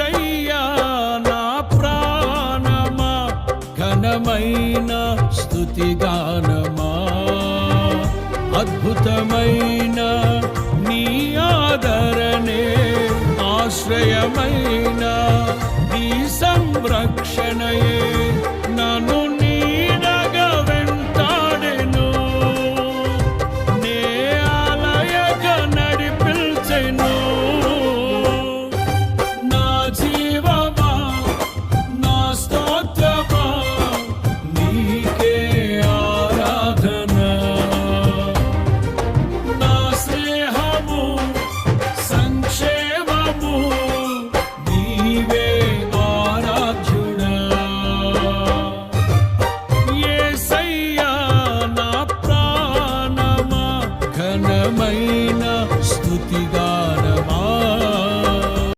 యేసయ్యా నా ప్రాణమా ఘనమైన స్తుతిగానమా అద్భుతమైన నీ ఆదరణే ఆశ్రయమైన నీ సంరక్షణయే నన్ను